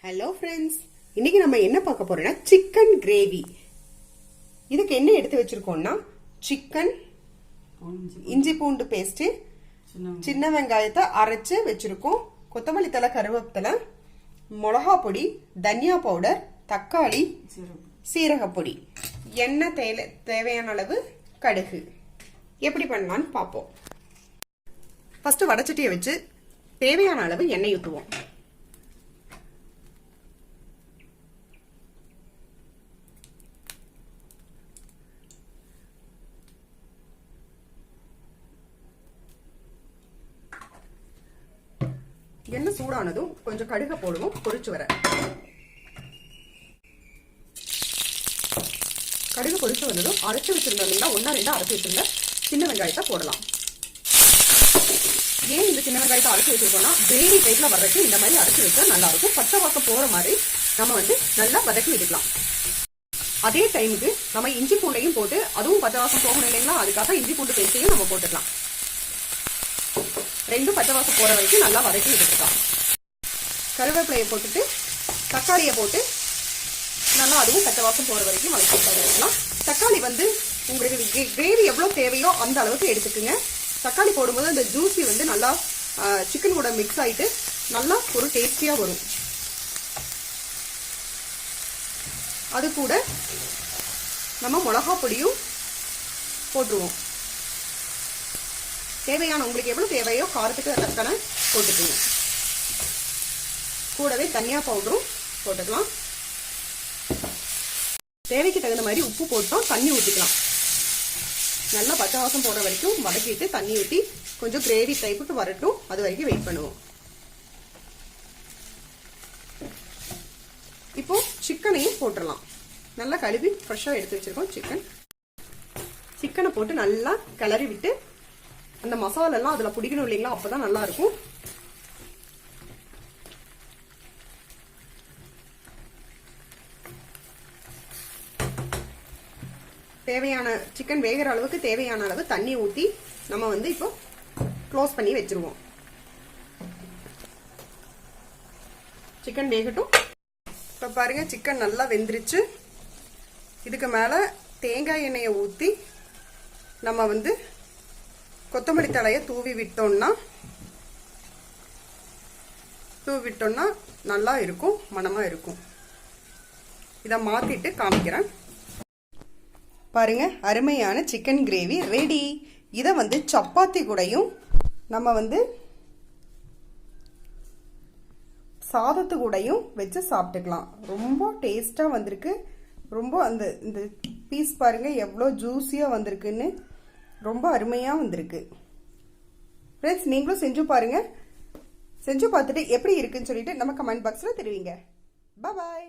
Hello friends, இன்னைக்கு நம்ம என்ன பார்க்க போறோம்னா சிக்கன் கிரேவி. இதுக்கு என்ன எடுத்து வச்சிருக்கோம்னா சிக்கன், இஞ்சி பூண்டு பேஸ்ட், சின்ன வெங்காயத்தை அரைச்சு வச்சிருக்கோம், கொத்தமல்லி தழை, கருவேப்பிலை, மிளகா பொடி, தனியா பவுடர், தக்காளி, சீரகப்பொடி, எண்ணெய் தேவையான அளவு, கடுகு. எப்படி பண்ணலான்னு பார்ப்போம். ஃபர்ஸ்ட் வடச்சட்டியை வச்சு தேவையான அளவு எண்ணெய் ஊற்றுவோம். எண்ணெய் சூடானதும் கொஞ்சம் கடுகு போடுவோம். பொரிச்சு வர கடுகு பொரிச்சு வந்ததும் அரைச்சு வச்சிருந்தோம், ஒன்னா ரெண்டா அரைச்சு வச்சிருந்த சின்ன வெங்காயத்தை போடலாம். ஏன் இந்த சின்ன வெங்காயத்தை அரைச்சு வச்சிருக்கோம்னா கிரேவி டைப்ல வர்றதுக்கு இந்த மாதிரி அரைச்சு வச்சா நல்லா இருக்கும். பச்சை வாசம் போற மாதிரி நம்ம நல்லா வதக்கி விட்டுக்கலாம். அதே டைமுக்கு நம்ம இஞ்சி பூண்டையும் போட்டு அதுவும் பச்சை வாசம் போகணும் இல்லைங்களா, அதுக்காக இஞ்சி பூண்டு பேஸ்டையும் நம்ம போட்டுக்கலாம். ரெண்டும் பச்சை வாசம் போற வரைக்கும் நல்லா வதக்கி விட்டுக்கலாம். கருவேப்பிலையை போட்டுட்டு தக்காளியை போட்டு நல்லா அதுவும் பச்சை வாசம் போற வரைக்கும் வதக்கி விட்டுக்கலாம். தக்காளி உங்களுக்கு கிரேவி எவ்வளவு தேவையோ அந்த அளவுக்கு எடுத்துக்குங்க. தக்காளி போடும்போது அந்த ஜூசி நல்லா சிக்கன் கூட மிக்ஸ் ஆயிட்டு நல்லா ஒரு டேஸ்டியா வரும். அது கூட நம்ம மிளகா பொடியும் போட்டுருவோம். தேவையான உங்களுக்கு எவ்வளவு தேவையோ காரத்துக்கு தக்கன போட்டுக்கணும். கூடவே தனியா பவுடரும் போட்டுக்கலாம். தேவைக்கு தகுந்த மாதிரி உப்பு போட்டோம், தண்ணி ஊற்றிக்கலாம். நல்லா பச்சை வாசம் போற வரைக்கும் வதக்கிட்டு தண்ணி ஊற்றி கொஞ்சம் கிரேவி டைப்புக்கு வரட்டும், அது வரைக்கும் வெயிட் பண்ணுவோம். இப்போ சிக்கனையும் போட்டுடலாம். நல்லா கழுவி ஃப்ரெஷ்ஷாக எடுத்து வச்சிருக்கோம். சிக்கனை போட்டு நல்லா கிளறி விட்டு அந்த மசாலா எல்லாம் அதுல பிடிக்கணும் இல்லைங்களா, அப்பதான் நல்லா இருக்கும். தேவையான சிக்கன் வேகிற அளவுக்கு தேவையான அளவு தண்ணி ஊற்றி நம்ம இப்போ க்ளோஸ் பண்ணி வச்சிருவோம். சிக்கன் வேகட்டும். இப்ப பாருங்க, சிக்கன் நல்லா வெந்துருச்சு. இதுக்கு மேல தேங்காய் எண்ணெயை ஊற்றி நம்ம கொத்தமல்லி தழையை தூவி விட்டோம்னா நல்லா இருக்கும், மணமா இருக்கும். இதை மாத்திட்டு காமிக்கிறேன். பாருங்க, அருமையான சிக்கன் கிரேவி ரெடி. இதை சப்பாத்தி கூடயும் நம்ம சாதத்து கூடயும் வச்சு சாப்பிட்டுக்கலாம். ரொம்ப டேஸ்டா வந்திருக்கு. ரொம்ப இந்த பீஸ் பாருங்க எவ்வளோ ஜூஸியா வந்திருக்குன்னு, ரொம்ப அருமையா வந்திருக்கு. ஃப்ரெண்ட்ஸ், நீங்களும் செஞ்சு பாருங்க. செஞ்சு பார்த்துட்டு எப்படி இருக்குன்னு சொல்லிட்டு நம்ம கமெண்ட் பாக்ஸ்ல தெரிவிங்க. பாய்.